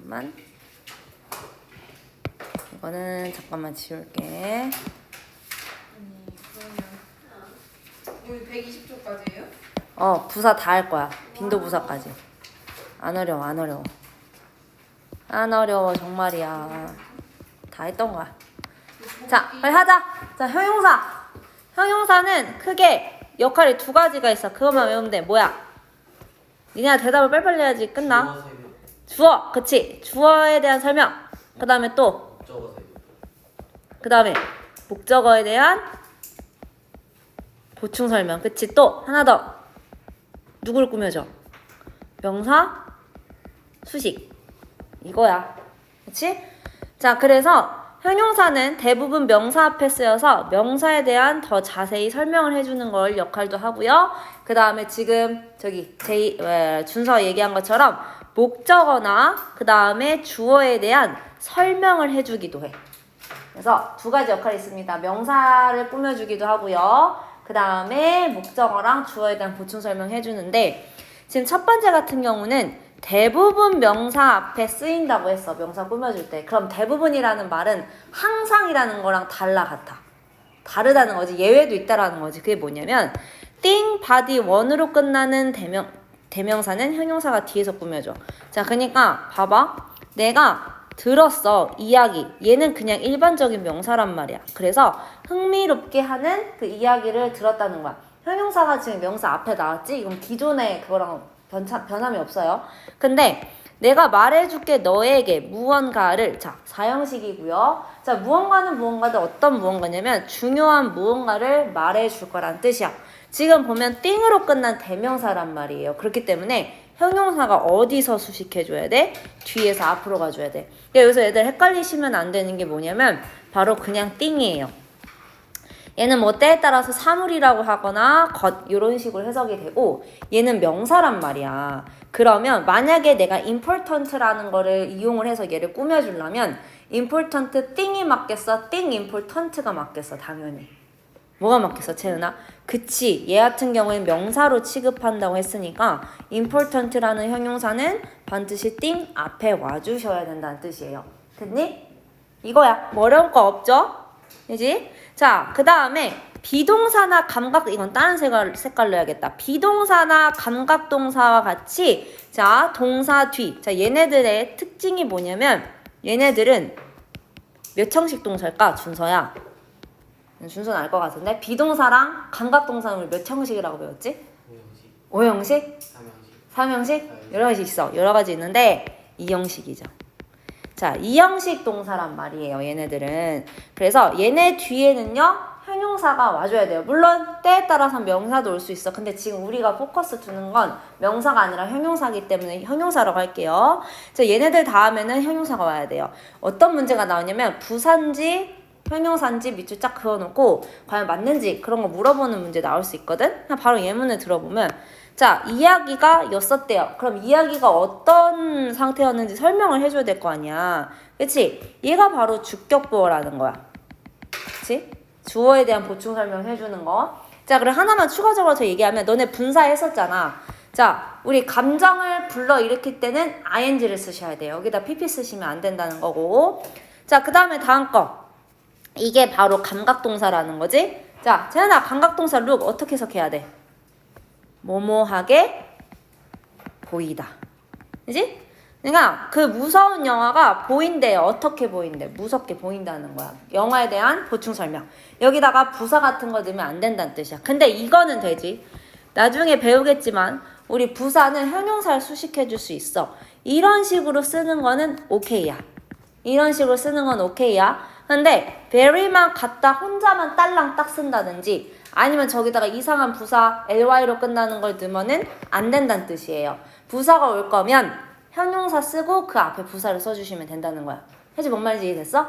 잠깐만. 이거는 잠깐만 지울게. 그러면 여기 120초까지예요? 부사 다 할 거야. 빈도 부사까지. 안 어려워, 안 어려워. 안 어려워, 정말이야. 다 했던 거야. 자, 빨리 하자. 자, 형용사. 형용사는 크게 역할이 두 가지가 있어. 그것만 외우면 돼. 뭐야? 니네가 대답을 빨리빨리 해야지 끝나. 주어, 그치. 주어에 대한 설명. 그 다음에 또 그 다음에 목적어에 대한 보충 설명. 그치. 또 하나 더. 누구를 꾸며줘? 명사, 수식. 이거야. 그치? 자, 그래서 형용사는 대부분 명사 앞에 쓰여서 명사에 대한 더 자세히 설명을 해주는 걸 역할도 하고요. 그 다음에 지금 저기 준서 얘기한 것처럼 목적어나 그 다음에 주어에 대한 설명을 해주기도 해. 그래서 두 가지 역할이 있습니다. 명사를 꾸며주기도 하고요. 그 다음에 목적어랑 주어에 대한 보충 설명 해주는데 지금 첫 번째 같은 경우는 대부분 명사 앞에 쓰인다고 했어. 명사 꾸며줄 때. 그럼 대부분이라는 말은 항상이라는 거랑 같아. 다르다는 거지. 예외도 있다라는 거지. 그게 뭐냐면 thing, body, one으로 끝나는 대명사는 형용사가 뒤에서 꾸며줘. 자, 그러니까 봐봐. 내가 들었어. 이야기. 얘는 그냥 일반적인 명사란 말이야. 그래서 흥미롭게 하는 그 이야기를 들었다는 거야. 형용사가 지금 명사 앞에 나왔지? 이건 기존의 그거랑 변함이 없어요. 근데 내가 말해줄게 너에게 무언가를 자 사형식이고요. 자 무언가는 무언가도 어떤 무언가냐면 중요한 무언가를 말해줄 거란 뜻이야. 지금 보면 띵으로 끝난 대명사란 말이에요. 그렇기 때문에 형용사가 어디서 수식해줘야 돼? 뒤에서 앞으로 가줘야 돼. 그러니까 여기서 애들 헷갈리시면 안 되는 게 뭐냐면 바로 그냥 띵이에요. 얘는 뭐 때에 따라서 사물이라고 하거나 이런 식으로 해석이 되고 얘는 명사란 말이야. 그러면 만약에 내가 important라는 거를 이용을 해서 얘를 꾸며주려면 important thing이 맞겠어? thing important가 맞겠어? 당연히. 뭐가 맞겠어, 채은아? 그치. 얘 같은 경우엔 명사로 취급한다고 했으니까 important라는 형용사는 반드시 thing 앞에 와주셔야 된다는 뜻이에요. 됐니? 이거야. 뭐 어려운 거 없죠? 그지? 자, 그 다음에 비동사나 이건 다른 색깔로 해야겠다. 비동사나 감각동사와 같이 자, 동사 뒤. 자, 얘네들의 특징이 뭐냐면 얘네들은 몇 형식 동사일까? 준서야. 준서는 알 것 같은데 비동사랑 감각동사는 우리 몇 형식이라고 배웠지? 5형식? 3형식? 여러 가지 있어. 여러 가지 있는데 2형식이죠. 자, 2형식 동사란 말이에요. 얘네들은. 그래서 얘네 뒤에는요. 형용사가 와줘야 돼요. 물론 때에 따라서 명사도 올 수 있어. 근데 지금 우리가 포커스 두는 건 명사가 아니라 형용사이기 때문에 형용사라고 할게요. 자, 얘네들 다음에는 형용사가 와야 돼요. 어떤 문제가 나오냐면 부사인지 형용사인지 밑줄 쫙 그어놓고 과연 맞는지 그런 거 물어보는 문제 나올 수 있거든. 그냥 바로 예문을 들어보면 자, 이야기가 였었대요. 그럼 이야기가 어떤 상태였는지 설명을 해줘야 될 거 아니야. 그치? 얘가 바로 주격보어라는 거야. 그치? 주어에 대한 보충 설명 해주는 거. 자, 그럼 하나만 추가적으로 더 얘기하면 너네 분사했었잖아. 자, 우리 감정을 불러일으킬 때는 ing를 쓰셔야 돼요. 여기다 pp 쓰시면 안 된다는 거고. 자, 그 다음에 다음 거. 이게 바로 감각동사라는 거지. 자, 재현아, 감각동사 look 어떻게 해석해야 돼? 뭐뭐하게 보이다. 그지? 그러니까 그 무서운 영화가 보인대요. 어떻게 보인대? 무섭게 보인다는 거야. 영화에 대한 보충 설명. 여기다가 부사 같은 거 넣으면 안 된다는 뜻이야. 근데 이거는 되지. 나중에 배우겠지만 우리 부사는 형용사를 수식해 줄 수 있어. 이런 식으로 쓰는 거는 오케이야. 이런 식으로 쓰는 건 오케이야. 근데 very만 갖다 혼자만 딸랑 딱 쓴다든지 아니면 저기다가 이상한 부사 ly로 끝나는 걸 넣으면은 안 된다는 뜻이에요. 부사가 올 거면 형용사 쓰고 그 앞에 부사를 써주시면 된다는 거야. 해지 뭔 말인지 이해됐어?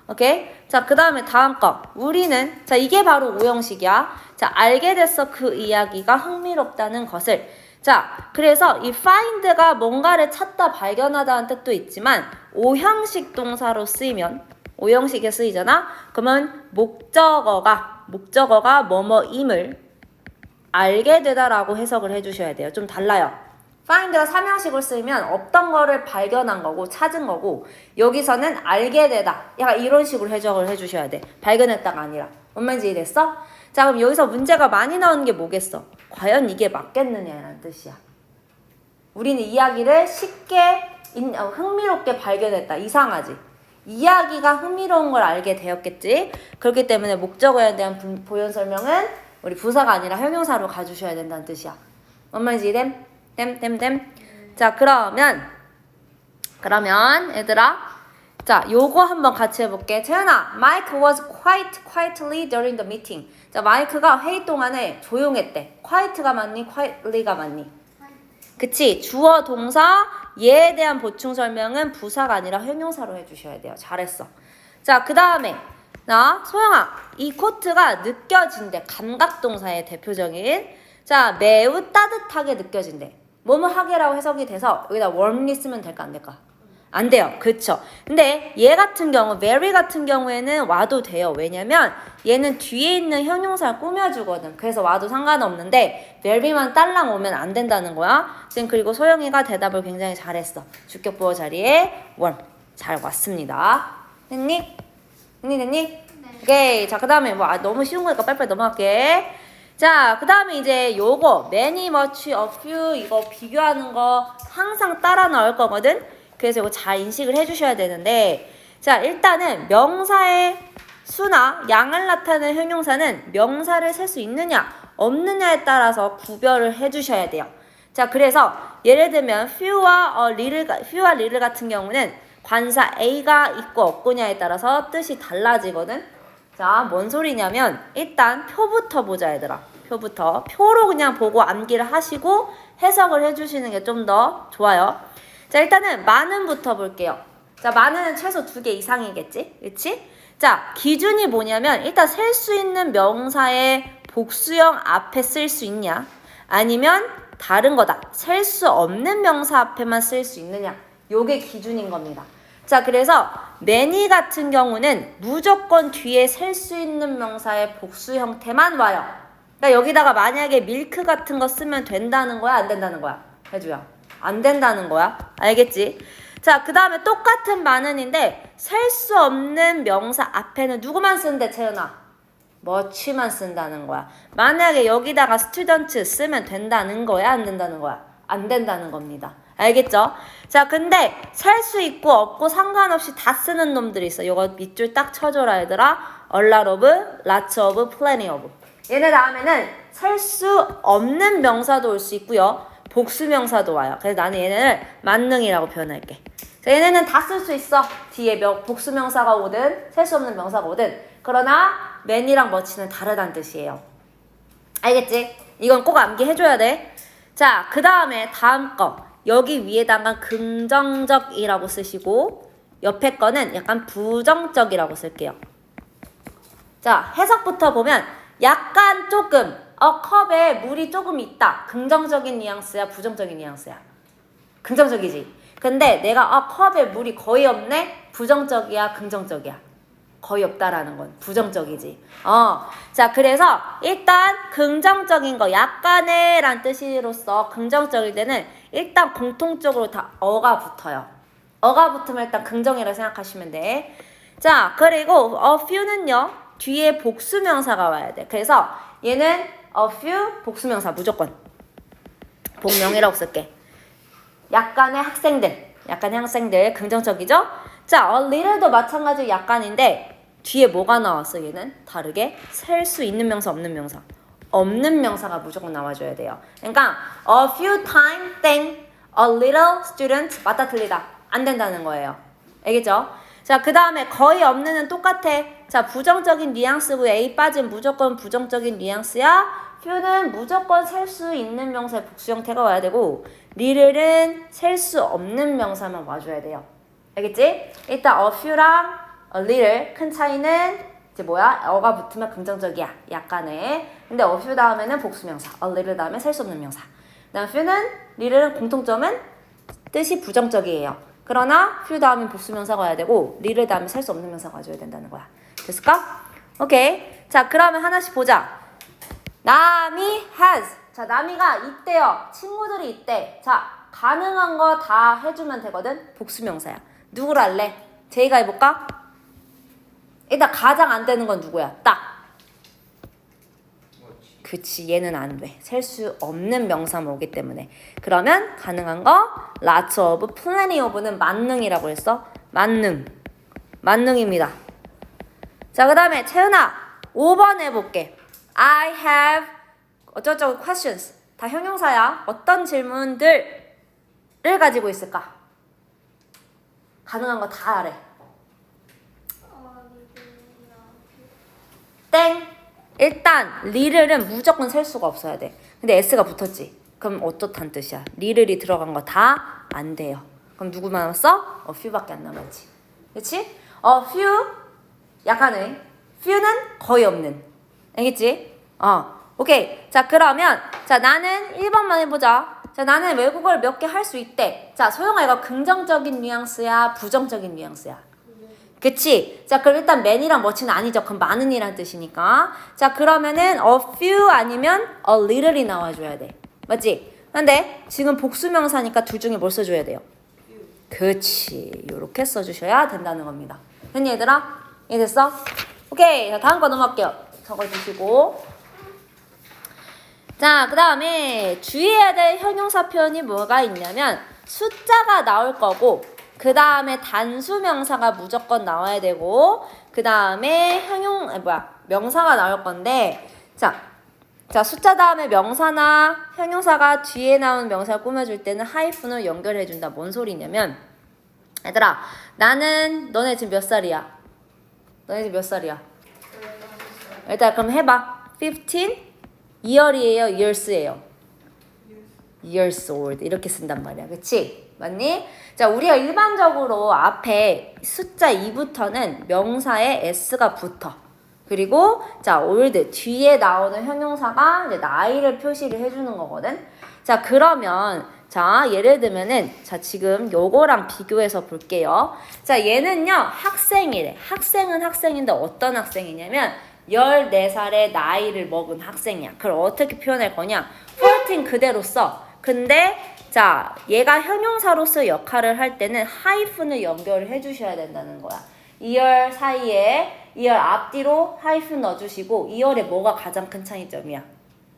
오케이. 자, 그 다음에 다음 거. 우리는 자 이게 바로 5형식이야. 자, 알게 됐어. 그 이야기가 흥미롭다는 것을. 자, 그래서 이 find가 뭔가를 찾다 발견하다는 뜻도 있지만 5형식 동사로 쓰이면 5형식에 쓰이잖아. 그러면 목적어가 뭐뭐임을 알게 되다라고 해석을 해주셔야 돼요. 좀 달라요. find가 삼형식으로 쓰이면 없던 거를 발견한 거고 찾은 거고 여기서는 알게 되다. 약간 이런 식으로 해석을 해주셔야 돼. 발견했다가 아니라. 뭔 말인지 이해됐어? 자 그럼 여기서 문제가 많이 나오는 게 뭐겠어? 과연 이게 맞겠느냐라는 뜻이야. 우리는 이야기를 쉽게 흥미롭게 발견했다. 이상하지? 이야기가 흥미로운 걸 알게 되었겠지? 그렇기 때문에 목적어에 대한 보연 설명은 우리 부사가 아니라 형용사로 가주셔야 된다는 뜻이야. 뭔 말인지 됨. 자 그러면 얘들아 자 요거 한번 같이 해볼게. 채연아, Mike was quietly during the meeting. 자 마이크가 회의 동안에 조용했대. quiet가 맞니? quietly가 맞니? 그치? 주어 동사 얘에 대한 보충 설명은 부사가 아니라 형용사로 해주셔야 돼요. 잘했어. 자 그 다음에 나 소영아 이 코트가 느껴진대. 감각동사의 대표적인 자 매우 따뜻하게 느껴진대. 뭐뭐하게라고 해석이 돼서 여기다 warmly 쓰면 될까 안 될까? 안 돼요. 그쵸? 근데 얘 같은 경우 very 같은 경우에는 와도 돼요. 왜냐면 얘는 뒤에 있는 형용사를 꾸며주거든. 그래서 와도 상관없는데 very만 딸랑 오면 안 된다는 거야. 지금 그리고 소영이가 대답을 굉장히 잘했어. 주격 보호 자리에 warm 잘 왔습니다. 됐니? 됐니? 네. 오케이. 자 그 다음에 뭐 너무 쉬운 거니까 빨리빨리 넘어갈게. 자, 그 다음에 이제 요거 many, much, a few 이거 비교하는 거 항상 따라 나올 거거든. 그래서 이거 잘 인식을 해주셔야 되는데 자 일단은 명사의 수나 양을 나타내는 형용사는 명사를 셀 수 있느냐 없느냐에 따라서 구별을 해주셔야 돼요. 자 그래서 예를 들면 few와 little 같은 경우는 관사 A가 있고 없고냐에 따라서 뜻이 달라지거든. 자, 뭔 소리냐면 일단 표부터 보자 얘들아. 표부터. 표로 그냥 보고 암기를 하시고 해석을 해주시는 게 좀 더 좋아요. 자, 일단은 많은부터 볼게요. 자, 많은은 최소 2개 이상이겠지? 그치? 자, 기준이 뭐냐면 일단 셀 수 있는 명사의 복수형 앞에 쓸 수 있냐? 아니면 다른 거다. 셀 수 없는 명사 앞에만 쓸 수 있느냐? 요게 기준인 겁니다. 자 그래서 many 같은 경우는 무조건 뒤에 셀 수 있는 명사의 복수 형태만 와요. 그러니까 여기다가 만약에 milk 같은 거 쓰면 된다는 거야 안 된다는 거야? 해줘요. 안 된다는 거야. 알겠지? 자 그 다음에 똑같은 많은인데 셀 수 없는 명사 앞에는 누구만 쓰는데 채연아? much만 쓴다는 거야. 만약에 여기다가 student 쓰면 된다는 거야 안 된다는 거야? 안 된다는 겁니다. 알겠죠? 자 근데 살 수 있고 없고 상관없이 다 쓰는 놈들이 있어. 요거 밑줄 딱 쳐줘라 얘들아. a lot of, lots of, plenty of. 얘네 다음에는 살 수 없는 명사도 올 수 있고요. 복수명사도 와요. 그래서 나는 얘네를 만능이라고 표현할게. 자, 얘네는 다 쓸 수 있어. 뒤에 복수명사가 오든 셀 수 없는 명사가 오든. 그러나 many랑 much는 다르다는 뜻이에요. 알겠지? 이건 꼭 암기해줘야 돼. 자, 그 다음에 다음 거. 여기 위에다가 긍정적이라고 쓰시고 옆에 거는 약간 부정적이라고 쓸게요. 자, 해석부터 보면 약간 조금 컵에 물이 조금 있다. 긍정적인 뉘앙스야, 부정적인 뉘앙스야? 긍정적이지. 근데 내가 컵에 물이 거의 없네? 부정적이야, 긍정적이야? 거의 없다라는 건 부정적이지. 자 그래서 일단 긍정적인 거 약간의 란 뜻으로서 긍정적일 때는 일단 공통적으로 다 어가 붙어요. 어가 붙으면 일단 긍정이라고 생각하시면 돼. 자 그리고 a few는요 뒤에 복수명사가 와야 돼. 그래서 얘는 a few 복수명사 무조건 복명이라고 쓸게. 약간의 학생들 긍정적이죠? 자, a little도 마찬가지로 약간인데 뒤에 뭐가 나왔어 얘는? 다르게 셀 수 있는 명사 없는 명사. 없는 명사가 무조건 나와줘야 돼요. 그러니까 a few time 땡 a little student 맞다 틀리다 안 된다는 거예요. 알겠죠? 자, 그 다음에 거의 없는은 똑같아. 자, 부정적인 뉘앙스고 A 빠진 무조건 부정적인 뉘앙스야. few는 무조건 셀 수 있는 명사의 복수 형태가 와야 되고 little은 셀 수 없는 명사만 와줘야 돼요. 알겠지? 일단 a few랑 a little 큰 차이는 이제 뭐야? 어가 붙으면 긍정적이야. 약간의. 근데 a few 다음에는 복수명사. a little 다음에 셀 수 없는 명사. 그다음 few는 little은 공통점은 뜻이 부정적이에요. 그러나 few 다음엔 복수명사가 와야 되고 little 다음에 셀 수 없는 명사가 와줘야 된다는 거야. 됐을까? 오케이. 자 그러면 하나씩 보자. 남이 has. 자 남이가 있대요. 친구들이 있대. 자 가능한 거 다 해주면 되거든. 복수명사야. 누구를 할래? 제이가 해볼까? 일단 가장 안 되는 건 누구야? 딱. 그치, 얘는 안 돼. 셀 수 없는 명사만 오기 때문에. 그러면 가능한 거 lots of, plenty of는 만능이라고 했어. 만능입니다. 자, 그 다음에 채은아 5번 해볼게. I have 어쩌고저쩌고 questions. 다 형용사야. 어떤 질문들을 가지고 있을까? 가능한 거 다 하래. 땡. 일단 리를은 무조건 셀 수가 없어야 돼. 근데 s가 붙었지. 그럼 어떻단 뜻이야? 리를이 들어간 거 다 안 돼요. 그럼 누구 남았어? a few밖에 안 남았지. 그렇지? a few 약간의, few는 거의 없는. 알겠지? 오케이. 자, 그러면 자, 나는 1번만 해보자. 자, 나는 외국어를 몇 개 할 수 있대. 자, 소영아 이거 긍정적인 뉘앙스야, 부정적인 뉘앙스야? 그치? 자, 그럼 일단 man이랑 much는 아니죠. 그럼 많은이란 뜻이니까. 자, 그러면은 a few 아니면 a little이 나와줘야 돼. 맞지? 근데 지금 복수명사니까 둘 중에 뭘 써줘야 돼요? 그치. 요렇게 써주셔야 된다는 겁니다. 됐니 얘들아? 이해됐어? 오케이. 자, 다음 거 넘어갈게요. 적어주시고. 자, 그 다음에 주의해야 될 형용사 표현이 뭐가 있냐면 숫자가 나올 거고, 그 다음에 단수명사가 무조건 나와야 되고, 그 다음에 명사가 나올 건데, 자, 숫자 다음에 명사나 형용사가 뒤에 나오는 명사를 꾸며줄 때는 하이픈을 연결해준다. 뭔 소리냐면, 얘들아, 너네 지금 몇 살이야? 너네 지금 몇 살이야? 일단 그럼 해봐. 15? year이에요? years예요? years old 이렇게 쓴단 말이야. 그치? 맞니? 자, 우리가 일반적으로 앞에 숫자 2부터는 명사에 s가 붙어. 그리고 자, old 뒤에 나오는 형용사가 이제 나이를 표시를 해주는 거거든. 자, 그러면 자, 예를 들면은 자, 지금 요거랑 비교해서 볼게요. 자, 얘는요 학생이래. 학생은 학생인데 어떤 학생이냐면 14살의 나이를 먹은 학생이야. 그걸 어떻게 표현할 거냐? 14 그대로 써. 근데 자, 얘가 형용사로서 역할을 할 때는 하이픈을 연결을 해주셔야 된다는 거야. 2열 사이에 2열 앞뒤로 하이픈 넣어주시고 2열에 뭐가 가장 큰 차이점이야?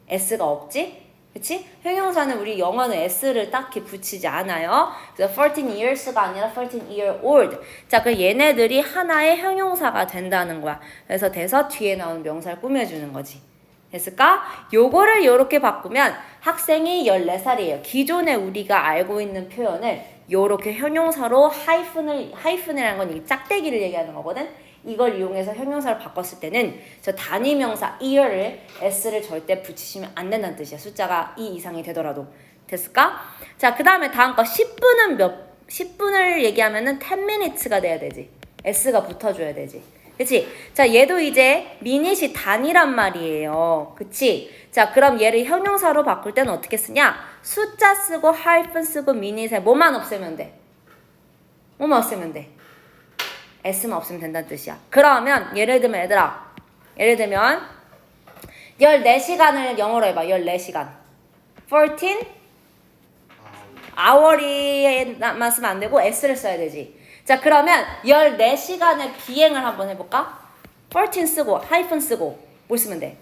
s가 없지? 그치? 형용사는 우리 영어는 s를 딱히 붙이지 않아요. 그래서 14 years가 아니라 14 year old. 자, 그 얘네들이 하나의 형용사가 된다는 거야. 그래서 돼서 뒤에 나오는 명사를 꾸며주는 거지. 됐을까? 요거를 요렇게 바꾸면 학생이 14살이에요. 기존에 우리가 알고 있는 표현을 요렇게 형용사로 하이픈이라는 건 이 짝대기를 얘기하는 거거든. 이걸 이용해서 형용사를 바꿨을 때는 저 단위명사 year를 s를 절대 붙이시면 안 된다는 뜻이야. 숫자가 2 이상이 되더라도. 됐을까? 자, 그 다음에 다음 거 10분을 얘기하면은 10 minutes가 돼야 되지. s가 붙어줘야 되지. 그치? 자, 얘도 이제 미닛이 단위란 말이에요. 그치? 자, 그럼 얘를 형용사로 바꿀 때는 어떻게 쓰냐? 숫자 쓰고 하이픈 쓰고 미닛에 뭐만 없애면 돼? 뭐만 없애면 돼? s만 없으면 된다는 뜻이야. 그러면 예를 들면 얘들아, 예를 들면 14시간을 영어로 해봐. 14시간 14 hour이만 쓰면 안 되고 s를 써야 되지. 자, 그러면 14시간의 비행을 한번 해볼까? 14 쓰고 하이픈 쓰고 뭘 쓰면 돼?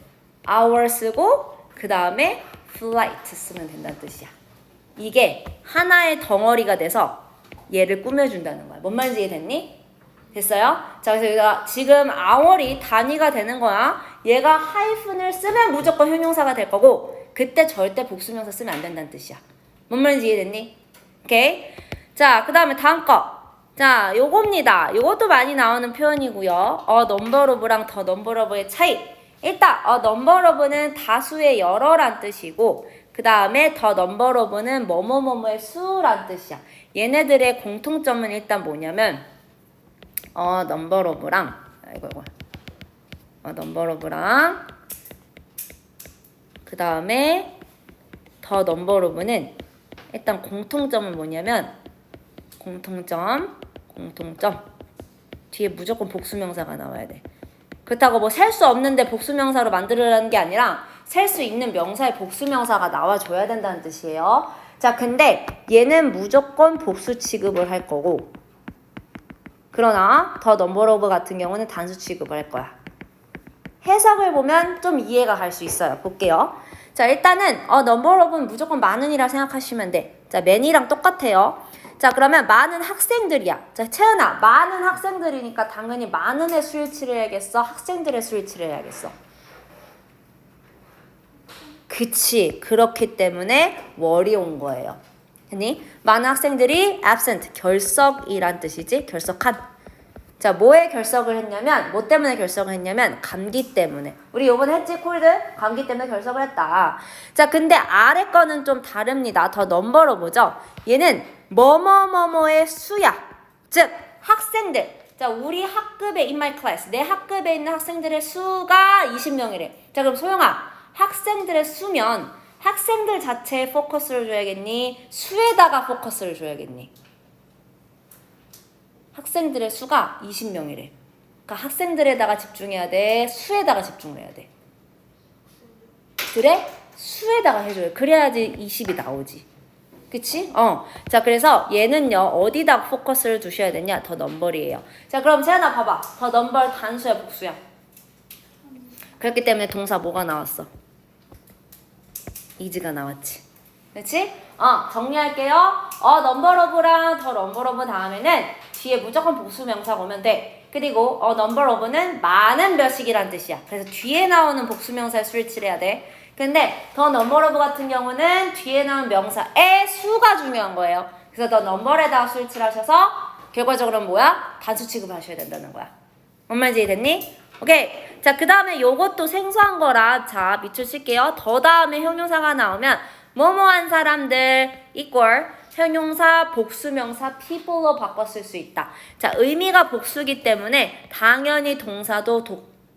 hour 쓰고 그 다음에 flight 쓰면 된다는 뜻이야. 이게 하나의 덩어리가 돼서 얘를 꾸며준다는 거야. 뭔 말인지 이해됐니? 됐어요? 자, 그래서 여기가 지금 hour이 단위가 되는 거야. 얘가 하이픈을 쓰면 무조건 형용사가 될 거고 그때 절대 복수명사 쓰면 안 된다는 뜻이야. 뭔 말인지 이해됐니? 오케이? 자, 그 다음에 다음 거. 자, 요겁니다. 요것도 많이 나오는 표현이고요. number of랑 the number of의 차이. 일단 number of는 다수의 여러란 뜻이고 그 다음에 the number of는 뭐뭐뭐뭐의 수란 뜻이야. 얘네들의 공통점은 일단 뭐냐면 number of랑 number of랑 그 다음에 the number of는 일단 공통점은 뭐냐면 공통점 뒤에 무조건 복수명사가 나와야 돼. 그렇다고 뭐 셀 수 없는데 복수명사로 만들으라는 게 아니라 셀 수 있는 명사에 복수명사가 나와줘야 된다는 뜻이에요. 자, 근데 얘는 무조건 복수 취급을 할 거고, 그러나 더 넘버 오브 같은 경우는 단수 취급을 할 거야. 해석을 보면 좀 이해가 갈 수 있어요. 볼게요. 자, 일단은 넘버 오브는 무조건 많은이라 생각하시면 돼. 자, many랑 똑같아요. 자, 그러면 많은 학생들이야. 자, 채연아, 많은 학생들이니까 당연히 많은의 수일치를 해야겠어? 학생들의 수일치를 해야겠어? 그치. 그렇기 때문에 월이 온 거예요. 아니, 많은 학생들이 absent, 결석이란 뜻이지. 결석한. 자, 뭐에 결석을 했냐면, 뭐 때문에 결석을 했냐면, 감기 때문에. 우리 요번에 했지, 콜드? 감기 때문에 결석을 했다. 자, 근데 아래 거는 좀 다릅니다. 더 넘버로 보죠. 얘는 뭐뭐뭐뭐의 수야. 즉, 학생들. 자, 우리 학급에, in my class, 내 학급에 있는 학생들의 수가 20명이래. 자, 그럼 소영아, 학생들의 수면 학생들 자체에 포커스를 줘야겠니? 수에다가 포커스를 줘야겠니? 학생들의 수가 20명이래. 그러니까 학생들에다가 집중해야 돼? 수에다가 집중을 해야 돼? 그래? 수에다가 해줘요. 그래야지 20이 나오지. 그치? 자, 그래서 얘는요, 어디다 포커스를 두셔야 되냐? 더 넘버리에요. 자, 그럼 세연아 봐봐. 더 넘버 단수야, 복수야? 그렇기 때문에 동사 뭐가 나왔어? 이즈가 나왔지. 그렇지? 정리할게요. 넘버 오브랑 더 넘버 오브 다음에는 뒤에 무조건 복수 명사가 오면 돼. 그리고 넘버 오브는 많은 몇이란 뜻이야. 그래서 뒤에 나오는 복수 명사의 수를 칠해야 돼. 근데 더 넘버 오브 같은 경우는 뒤에 나오는 명사의 수가 중요한 거예요. 그래서 더 넘버에다가 수를 칠하셔서 결과적으로는 뭐야? 단수 취급하셔야 된다는 거야. 뭔 말인지 이해됐니? 오케이. 자, 그 다음에 요것도 생소한 거라, 자, 밑줄 칠게요. 더 다음에 형용사가 나오면, 뭐뭐한 사람들, equal, 형용사, 복수명사, people로 바꿔 쓸 수 있다. 자, 의미가 복수기 때문에, 당연히 동사도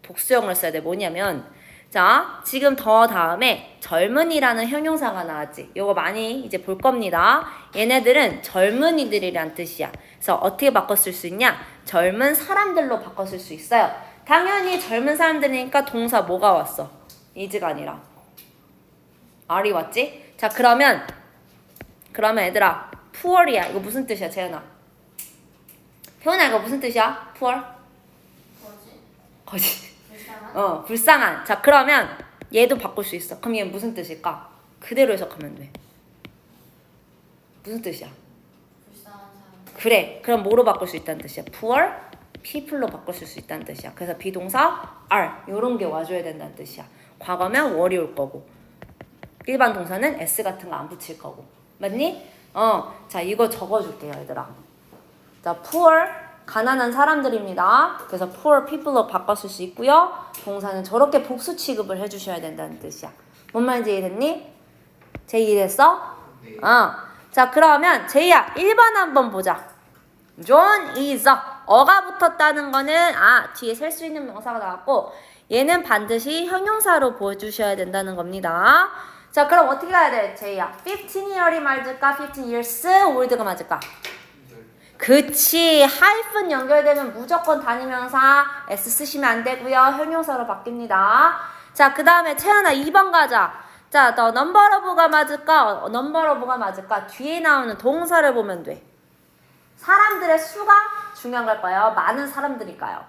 복수형을 써야 돼. 뭐냐면, 자, 지금 더 다음에 젊은이라는 형용사가 나왔지. 요거 많이 이제 볼 겁니다. 얘네들은 젊은이들이란 뜻이야. 그래서 어떻게 바꿔 쓸 수 있냐? 젊은 사람들로 바꿔 쓸 수 있어요. 당연히 젊은 사람들이니까 동사 뭐가 왔어? is가 아니라 are이 왔지? 자, 그러면 얘들아, poor이야. 이거 무슨 뜻이야, 재현아? 표현아, 이거 무슨 뜻이야? poor? 거짓. 불쌍한. 자, 그러면 얘도 바꿀 수 있어. 그럼 얘 무슨 뜻일까? 그대로 해석하면 돼. 무슨 뜻이야? 불쌍한 사람. 그래. 그럼 뭐로 바꿀 수 있다는 뜻이야? poor, people로 바꿀 수 있다는 뜻이야. 그래서 비동사 are 요런 게 와줘야 된다는 뜻이야. 과거면 were이 올 거고, 일반 동사는 s 같은 거 안 붙일 거고. 맞니? 자, 이거 적어줄게요, 얘들아. 자, poor, 가난한 사람들입니다. 그래서 poor people로 바꿨을 수 있고요. 동사는 저렇게 복수 취급을 해주셔야 된다는 뜻이야. 뭔 말인지 이해됐니? 제이 이해됐어? 네. 자, 그러면 제이야, 1번 한번 보자. John is 어가 붙었다는 거는 뒤에 셀 수 있는 명사가 나왔고, 얘는 반드시 형용사로 보여주셔야 된다는 겁니다. 자, 그럼 어떻게 해야 돼, 제이야? 15year이 맞을까? 15 years old가 맞을까? 그치. 하이픈 연결되면 무조건 단위명사 s 쓰시면 안 되고요. 형용사로 바뀝니다. 자, 그 다음에 채연아 2번 가자. 자, 더 넘버 오브가 맞을까? 넘버 오브가 맞을까? 뒤에 나오는 동사를 보면 돼. 사람들의 수가 중요한 걸까요? 많은 사람들일까요?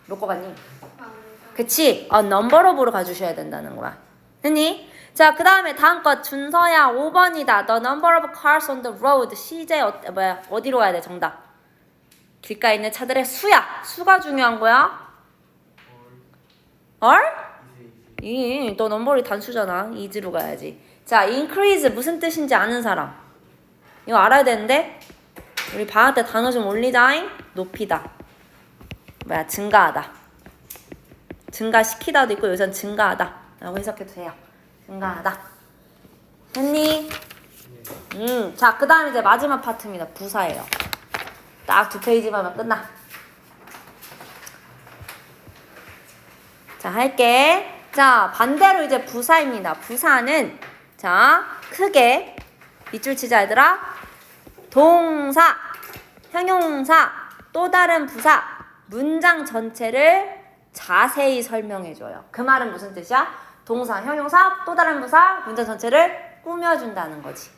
놓고 갔니? 그치? 넘버 오브로 가주셔야 된다는 거야. 됐니? 자, 그 다음에 다음 거 준서야 5번이다. The number of cars on the road. 시제 어디로 가야 돼? 정답. 길가에 있는 차들의 수야. 수가 중요한 거야. 얼? 너 넘버리 단수잖아. is로 가야지. 자, increase 무슨 뜻인지 아는 사람. 이거 알아야 되는데. 우리 방학 때 단어 좀 올리자잉. 높이다. 증가하다. 증가시키다도 있고 요새는 증가하다 라고 해석해도 돼요. 증가하다. 됐니? 자, 그 다음에 이제 마지막 파트입니다. 부사예요. 딱 2페이지만 하면 끝나. 자, 할게. 자, 반대로 이제 부사입니다. 부사는, 자, 크게 밑줄 치자, 얘들아. 동사, 형용사, 또 다른 부사, 문장 전체를 자세히 설명해줘요. 그 말은 무슨 뜻이야? 동사, 형용사, 또 다른 부사, 문장 전체를 꾸며준다는 거지.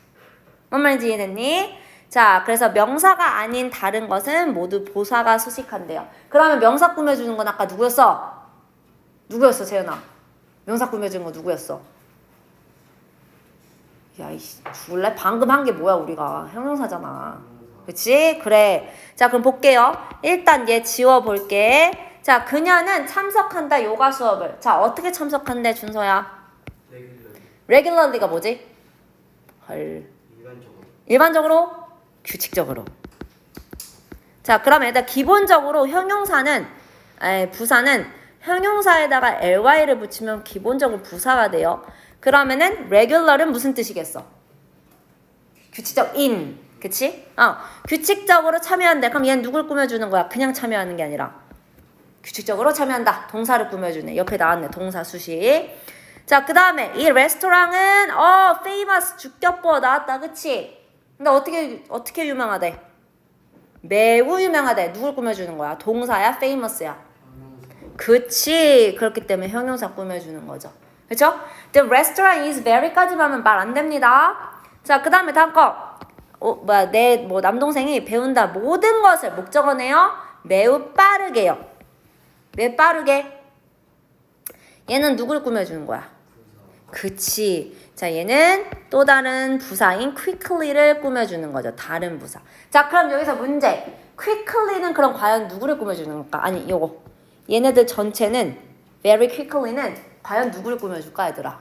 뭔 말인지 이해됐니? 자, 그래서 명사가 아닌 다른 것은 모두 부사가 수식한대요. 그러면 명사 꾸며주는 건 아까 누구였어? 누구였어, 재현아? 명사 꾸며주는 거 누구였어? 야, 이씨, 죽을래? 방금 한 게 뭐야, 우리가. 형용사잖아. 그치? 그래. 자, 그럼 볼게요. 일단 얘 지워볼게. 자, 그녀는 참석한다, 요가 수업을. 자, 어떻게 참석한대, 준서야? regularly가 뭐지? 헐. 일반적으로? 규칙적으로. 자, 그러면 일단 기본적으로 부사는 형용사에다가 ly를 붙이면 기본적으로 부사가 돼요. 그러면은 regular은 무슨 뜻이겠어? 규칙적 in. 그치? 규칙적으로 참여한다. 그럼 얘는 누굴 꾸며주는 거야? 그냥 참여하는 게 아니라 규칙적으로 참여한다. 동사를 꾸며주네. 옆에 나왔네. 동사 수식. 자, 그 다음에 이 레스토랑은 famous 주격보 나왔다. 그치? 근데 어떻게 유명하대? 매우 유명하대. 누굴 꾸며주는 거야? 동사야? famous야? 그치. 그렇기 때문에 형용사 꾸며주는 거죠. 그쵸? The restaurant is very까지만 하면 말 안 됩니다. 자, 그 다음에 다음 거. 내 남동생이 배운다 모든 것을 목적어네요. 매우 빠르게요. 왜 빠르게? 얘는 누굴 꾸며주는 거야? 그치. 자, 얘는 또 다른 부사인 quickly를 꾸며주는 거죠. 다른 부사. 자, 그럼 여기서 문제. quickly는 그럼 과연 누구를 꾸며주는 걸까? 아니, 요거. 얘네들 전체는 very quickly는 과연 누구를 꾸며줄까, 얘들아?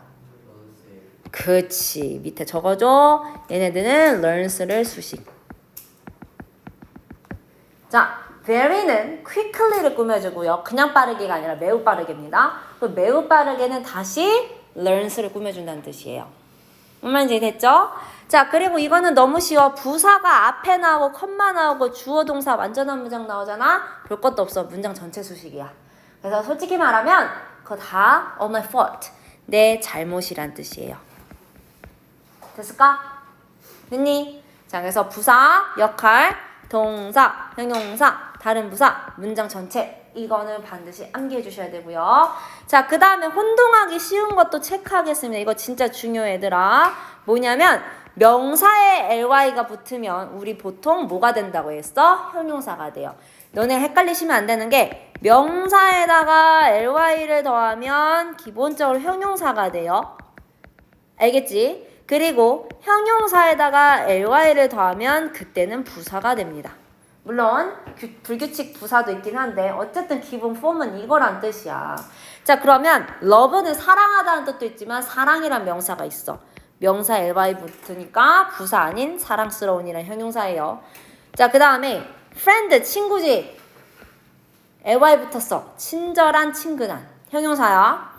그치. 밑에 적어줘. 얘네들은 learns를 수식. 자, very는 quickly를 꾸며주고요. 그냥 빠르게가 아니라 매우 빠르게입니다. 그 매우 빠르게는 다시 learns를 꾸며준다는 뜻이에요. 뭔 말인지 됐죠? 자, 그리고 이거는 너무 쉬워. 부사가 앞에 나오고 컴마 나오고 주어 동사 완전한 문장 나오잖아. 볼 것도 없어. 문장 전체 수식이야. 그래서 솔직히 말하면 그거 다 all my fault. 내 잘못이란 뜻이에요. 됐을까? 됐니? 자, 그래서 부사, 역할, 동사, 형용사, 다른 부사, 문장 전체 이거는 반드시 암기해 주셔야 되고요. 자, 그 다음에 혼동하기 쉬운 것도 체크하겠습니다. 이거 진짜 중요해, 얘들아. 뭐냐면 명사에 ly가 붙으면 우리 보통 뭐가 된다고 했어? 형용사가 돼요. 너네 헷갈리시면 안 되는 게 명사에다가 ly를 더하면 기본적으로 형용사가 돼요. 알겠지? 그리고 형용사에다가 ly를 더하면 그때는 부사가 됩니다. 물론 불규칙 부사도 있긴 한데 어쨌든 기본 폼은 이거란 뜻이야. 자, 그러면 love는 사랑하다는 뜻도 있지만 사랑이란 명사가 있어. 명사 ly 붙으니까 부사 아닌 사랑스러운이란 형용사예요. 자, 그 다음에 friend 친구지. ly 붙었어. 친절한 친근한 형용사야.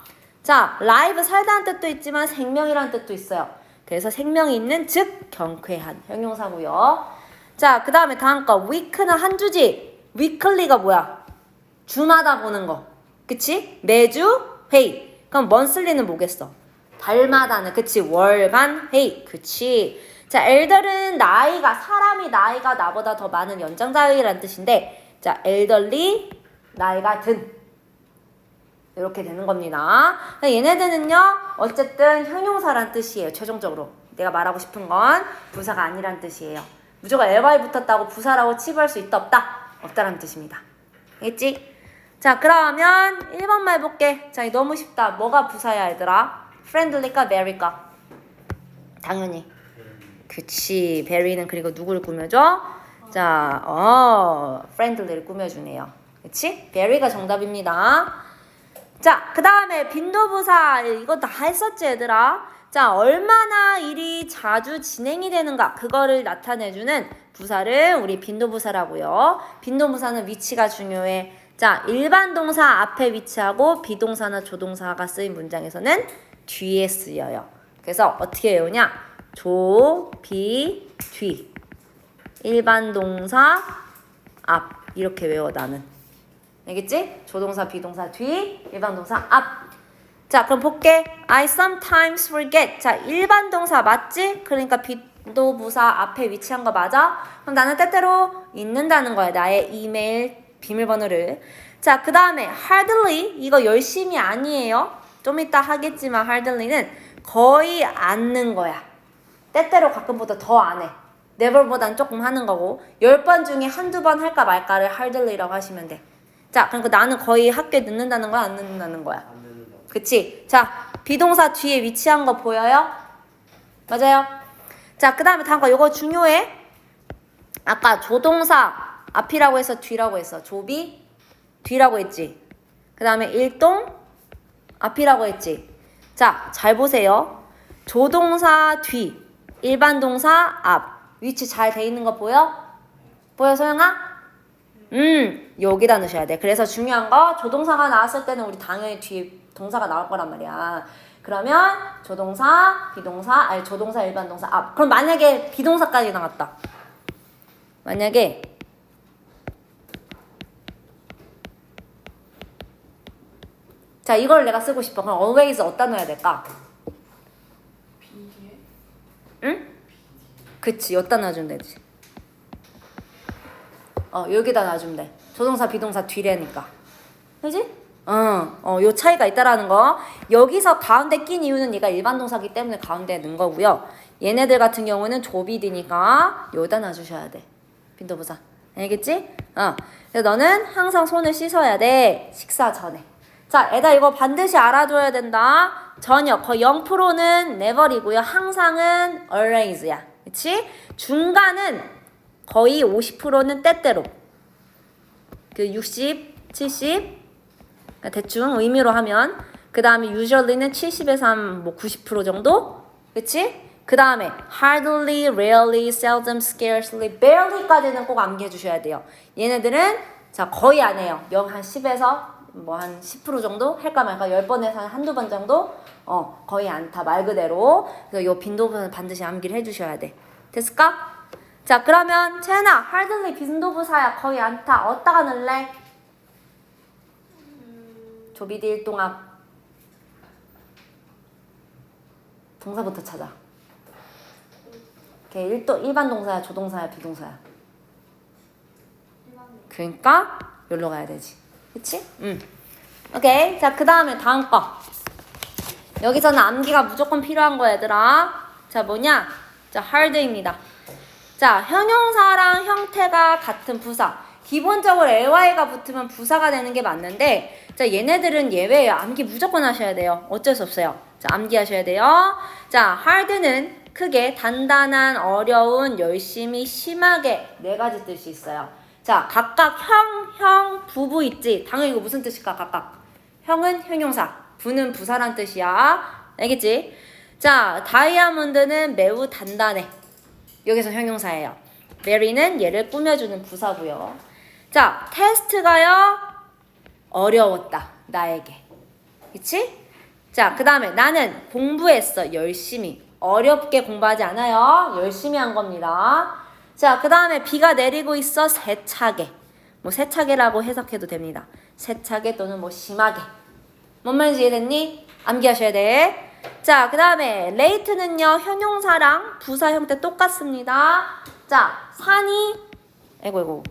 자, live 살다는 뜻도 있지만 생명이라는 뜻도 있어요. 그래서 생명이 있는 즉 경쾌한 형용사고요. 자, 그 다음에 다음 거 week는 한 주지. weekly가 뭐야? 주마다 보는 거. 그치? 매주 회의. 그럼 monthly는 뭐겠어? 달마다는. 그치? 월간 회의. 그치? 자, elder는 사람이 나이가 나보다 더 많은 연장자이라는 뜻인데, 자, elderly 나이가 든. 이렇게 되는 겁니다. 얘네들은요, 어쨌든 형용사란 뜻이에요. 최종적으로 내가 말하고 싶은 건 부사가 아니란 뜻이에요. 무조건 ly 붙었다고 부사라고 치부할 수 있다 없다? 없다라는 뜻입니다. 알겠지? 자, 그러면 1번만 해볼게. 자, 이거 너무 쉽다. 뭐가 부사야, 얘들아? friendly까 very까? 당연히 그치. very는 그리고 누구를 꾸며줘? 자, friendly를 꾸며주네요. 그치? very가 정답입니다. 자, 그 다음에 빈도부사. 이거 다 했었지, 얘들아? 자, 얼마나 일이 자주 진행이 되는가, 그거를 나타내주는 부사를 우리 빈도부사라고요. 빈도부사는 위치가 중요해. 자, 일반 동사 앞에 위치하고 비동사나 조동사가 쓰인 문장에서는 뒤에 쓰여요. 그래서 어떻게 외우냐? 조, 비, 뒤. 일반 동사 앞. 이렇게 외워, 나는. 알겠지? 조동사, 비동사 뒤, 일반 동사 앞. 자, 그럼 볼게. I sometimes forget. 자, 일반 동사 맞지? 그러니까 빈도부사 앞에 위치한 거 맞아? 그럼 나는 때때로 잊는다는 거야. 나의 이메일 비밀번호를. 자, 그 다음에 hardly. 이거 열심히 아니에요. 좀 이따 하겠지만 hardly는 거의 않는 거야. 때때로 가끔보다 더 안 해. never보단 조금 하는 거고 10번 중에 한두 번 할까 말까를 hardly라고 하시면 돼. 자, 그러니까 나는 거의 학교에 늦는다는 거야? 안 늦는다는 거야? 안 되는 거. 그치? 자, 비동사 뒤에 위치한 거 보여요? 맞아요? 자, 그 다음에 다음 거 이거 중요해. 아까 조동사 앞이라고 해서 뒤라고 했어. 조비 뒤라고 했지. 그 다음에 일동 앞이라고 했지. 자, 잘 보세요. 조동사 뒤, 일반 동사 앞. 위치 잘 돼 있는 거 보여? 보여, 소영아? 여기다 넣으셔야 돼. 그래서 중요한 거 조동사가 나왔을 때는 우리 당연히 뒤에 동사가 나올 거란 말이야. 그러면 조동사, 비동사, 아니 조동사, 일반 동사 앞. 그럼 만약에 비동사까지 나왔다. 만약에 자, 이걸 내가 쓰고 싶어. 그럼 always 어디다 넣어야 될까? 비디에? 응? 그치, 여기다 놔주면 되지. 여기다 놔주면 돼. 조동사, 비동사 뒤래니까. 그지? 요 차이가 있다라는 거. 여기서 가운데 낀 이유는 얘가 일반 동사기 때문에 가운데에 넣은 거고요. 얘네들 같은 경우는 조비디니까 여기다 놔주셔야 돼. 빈도부사. 알겠지? 그래서 너는 항상 손을 씻어야 돼. 식사 전에. 자, 애다 이거 반드시 알아줘야 된다. 전혀, 거의 0%는 never이고요. 항상은 always야. 그치? 중간은 거의 50%는 때때로. 그 60, 70. 그러니까 대충 의미로 하면. 그 다음에 usually는 70에서 한 뭐 90% 정도? 그치? 그 다음에 hardly, rarely, seldom, scarcely, barely까지는 꼭 암기해 주셔야 돼요. 얘네들은 자 거의 안 해요. 한 10에서 뭐 한 10% 정도 할까 말까 10번에서 한 한두 번 정도 거의 않다 말 그대로. 그래서 요 빈도부는 반드시 암기를 해주셔야 돼. 됐을까? 자 그러면 채연아 hardly 빈도부사야 거의 않다 어디다가 넣을래? 조비디 일동합 동사부터 찾아. 걔 일반 동사야 조동사야 비동사야? 그러니까 여기로 가야 되지. 그치? 오케이. 자, 그 다음에 다음 거. 여기서는 암기가 무조건 필요한 거 얘들아. 자, 뭐냐? 자, hard입니다. 자, 형용사랑 형태가 같은 부사. 기본적으로 ly가 붙으면 부사가 되는 게 맞는데 자, 얘네들은 예외예요. 암기 무조건 하셔야 돼요. 어쩔 수 없어요. 자, 암기하셔야 돼요. 자, hard는 크게, 단단한, 어려운, 열심히, 심하게 네 가지 뜻이 있어요. 자, 각각 형, 부부 있지? 당연히 이거 무슨 뜻일까, 각각? 형은 형용사, 부는 부사란 뜻이야. 알겠지? 자, 다이아몬드는 매우 단단해. 여기서 형용사예요. 메리는 얘를 꾸며주는 부사고요. 자, 테스트가요, 어려웠다, 나에게. 그치? 자, 그 다음에 나는 공부했어, 열심히. 어렵게 공부하지 않아요. 열심히 한 겁니다. 자, 그 다음에 비가 내리고 있어, 세차게. 뭐 세차게라고 해석해도 됩니다. 세차게 또는 뭐 심하게. 뭔 말인지 이해됐니? 암기하셔야 돼. 자, 그 다음에 late는요, 형용사랑 부사 형태 똑같습니다. 자, 아이고.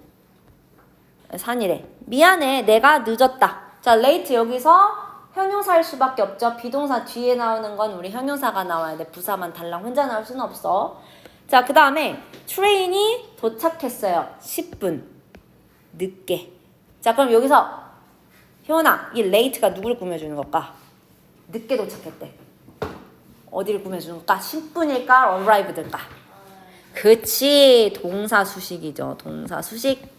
산이래. 미안해, 내가 늦었다. 자, late 여기서 형용사일 수밖에 없죠. 비동사 뒤에 나오는 건 우리 형용사가 나와야 돼. 부사만 달랑 혼자 나올 수는 없어. 자, 그 다음에 트레인이 도착했어요. 10분 늦게. 자, 그럼 여기서 효은아, 이 late가 누굴 꾸며주는 걸까? 늦게 도착했대. 어디를 꾸며주는 걸까? 10분일까? arrived일까? 그치, 동사 수식이죠. 동사 수식.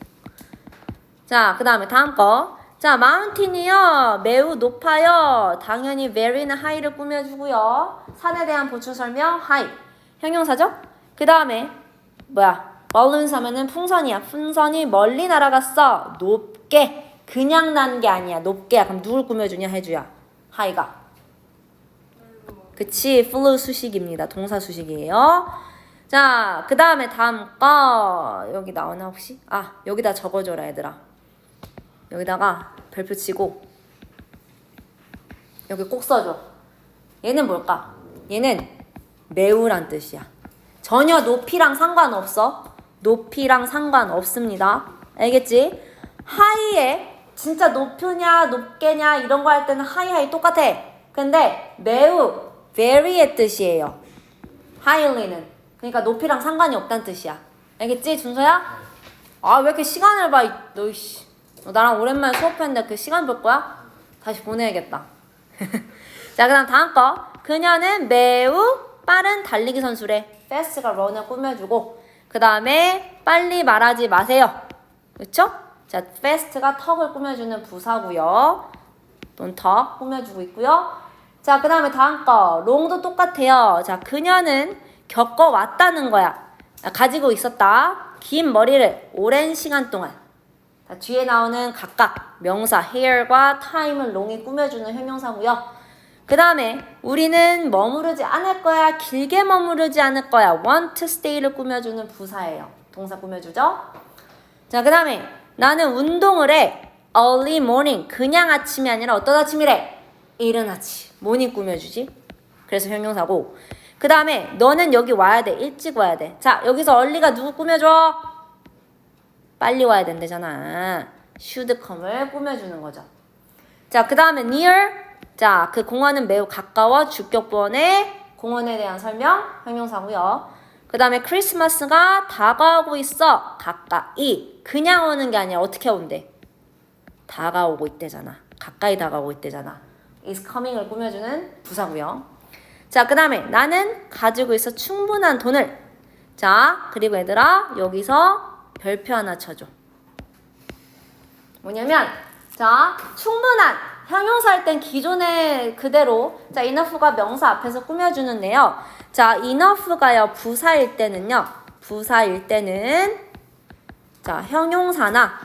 자, 그 다음에 다음 거. 자, 마운틴이요. 매우 높아요. 당연히 very는 high를 꾸며주고요. 산에 대한 보충 설명 high. 형용사죠? 그 다음에 balloons 하면은 풍선이야. 풍선이 멀리 날아갔어. 높게. 그냥 난 게 아니야. 높게. 그럼 누굴 꾸며주냐 해주야. high가. 그치, flew 수식입니다. 동사 수식이에요. 자, 그 다음에 다음 거. 여기 나오나 혹시? 여기다 적어줘라 얘들아. 여기다가 별표 치고 여기 꼭 써줘. 얘는 뭘까? 얘는 매우란 뜻이야. 전혀 높이랑 상관없어. 높이랑 상관없습니다. 알겠지? 하이에 진짜 높으냐 높게냐 이런 거 할 때는 하이 똑같아. 근데 매우 very의 뜻이에요. highly는 그러니까 높이랑 상관이 없다는 뜻이야. 알겠지, 준서야? 아, 왜 이렇게 시간을 봐, 너, 씨. 너 나랑 오랜만에 수업했는데 그 시간 볼 거야? 다시 보내야겠다. 자, 그 다음 다음 거. 그녀는 매우 빠른 달리기 선수래. fast가 run을 꾸며주고, 그 다음에 빨리 말하지 마세요. 그쵸? 자, fast가 턱을 꾸며주는 부사고요. 또는 턱 꾸며주고 있고요. 자, 그 다음에 다음 거. long도 똑같아요. 자, 그녀는 겪어왔다는 거야. 가지고 있었다. 긴 머리를 오랜 시간 동안. 자, 뒤에 나오는 각각 명사 hair과 time을 long이 꾸며주는 형용사고요. 그 다음에 우리는 머무르지 않을 거야. 길게 머무르지 않을 거야. want to stay를 꾸며주는 부사예요. 동사 꾸며주죠. 자, 그 다음에 나는 운동을 해. early morning. 그냥 아침이 아니라 어떤 아침이래? 이른 아침. morning 꾸며주지. 그래서 형용사고. 그 다음에 너는 여기 와야 돼. 일찍 와야 돼. 자, 여기서 early가 누구 꾸며줘? 빨리 와야 된대잖아. should come을 꾸며주는 거죠. 자, 그 다음에 near. 자, 그 공원은 매우 가까워. 주격부원의 공원에 대한 설명, 형용사고요. 그 다음에 크리스마스가 다가오고 있어. 가까이. 그냥 오는 게 아니라 어떻게 온대? 다가오고 있대잖아. 가까이 다가오고 있대잖아. is coming을 꾸며주는 부사고요. 자, 그 다음에 나는 가지고 있어 충분한 돈을. 자, 그리고 얘들아 여기서 별표 하나 쳐줘. 뭐냐면 자, 충분한 형용사 할 땐 기존의 그대로 자, enough가 명사 앞에서 꾸며주는데요. 자, enough가요 부사일 때는요. 부사일 때는 자, 형용사나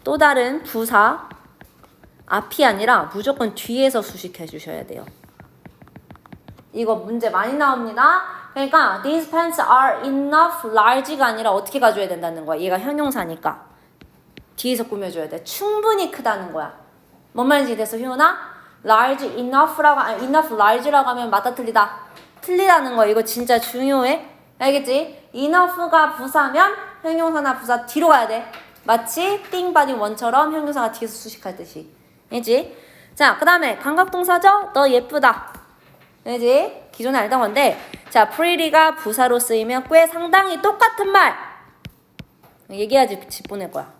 또 다른 부사 앞이 아니라 무조건 뒤에서 수식해 주셔야 돼요. 이거 문제 많이 나옵니다. 그러니까 these pants are enough large가 아니라 어떻게 가져야 된다는 거야. 얘가 형용사니까 뒤에서 꾸며줘야 돼. 충분히 크다는 거야. 뭔 말인지 됐어, 효연아? large enough라고 아니 enough large라고 하면 맞다 틀리다. 틀리다는 거야. 이거 진짜 중요해. 알겠지? enough가 부사면 형용사나 부사 뒤로 가야 돼. 마치 think, body, one처럼 형용사가 뒤에서 수식하듯이. 알지? 자, 그 다음에 감각동사죠? 너 예쁘다. 알지? 기존에 알던 건데 자, pretty가 부사로 쓰이면 꽤 상당히 똑같은 말 얘기해야지 집 보낼 거야.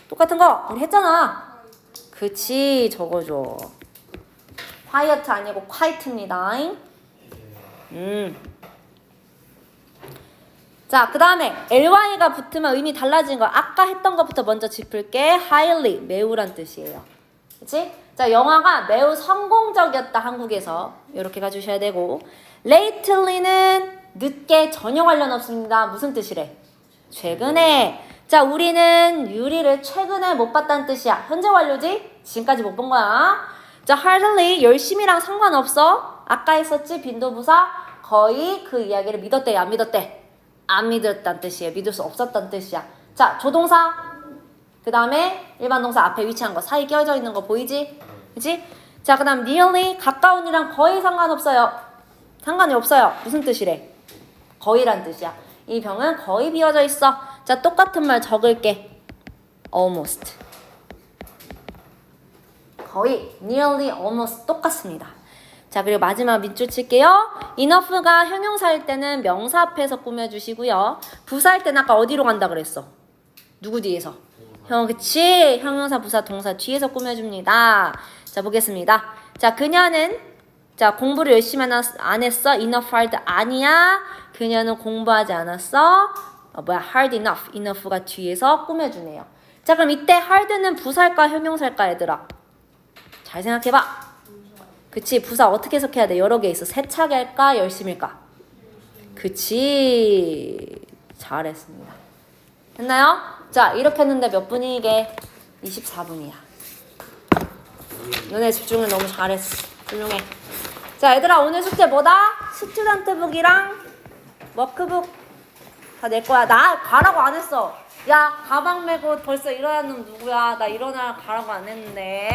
똑같은 거 우리 했잖아. 그치, 적어줘. quiet 아니고 quiet입니다. 자, 그 다음에 ly가 붙으면 의미 달라지는 거 아까 했던 것부터 먼저 짚을게. highly, 매우란 뜻이에요. 그치? 자, 영화가 매우 성공적이었다, 한국에서. 이렇게 가주셔야 되고. lately는 늦게, 전혀 관련 없습니다. 무슨 뜻이래? 최근에. 자, 우리는 유리를 최근에 못 봤다는 뜻이야. 현재 완료지? 지금까지 못 본 거야. 자, hardly, 열심히랑 상관없어. 아까 했었지? 빈도부사. 거의 그 이야기를 믿었대, 안 믿었대? 안 믿었다는 뜻이에요. 믿을 수 없었다는 뜻이야. 자, 조동사. 그 다음에 일반 동사 앞에 위치한 거. 사이 끼어져 있는 거 보이지? 그치? 자, 그 다음 nearly, 가까운이랑 거의 상관없어요. 상관이 없어요. 무슨 뜻이래? 거의란 뜻이야. 이 병은 거의 비어져 있어. 자, 똑같은 말 적을게. almost. 거의, nearly, almost 똑같습니다. 자, 그리고 마지막 밑줄 칠게요. enough가 형용사일 때는 명사 앞에서 꾸며주시고요. 부사일 때는 아까 어디로 간다 그랬어? 누구 뒤에서? 그치? 형용사, 부사, 동사 뒤에서 꾸며줍니다. 자, 보겠습니다. 자, 그녀는 자, 공부를 열심히 안 했어? enough hard 아니야. 그녀는 공부하지 않았어. hard enough. enough가 뒤에서 꾸며주네요. 자, 그럼 이때 hard는 부사일까 형용사일까 얘들아? 잘 생각해봐. 그치, 부사 어떻게 해석해야 돼? 여러 개 있어. 세차게 할까? 열심일까? 그치, 잘했습니다. 됐나요? 자, 이렇게 했는데 몇 분이 이게? 24분이야. 너네 집중을 너무 잘했어. 훌륭해. 자, 얘들아, 오늘 숙제 뭐다? 스튜던트북이랑 워크북 다 낼 거야. 나 가라고 안 했어. 야, 가방 메고 벌써 일어난 놈 누구야? 나 일어나 가라고 안 했는데.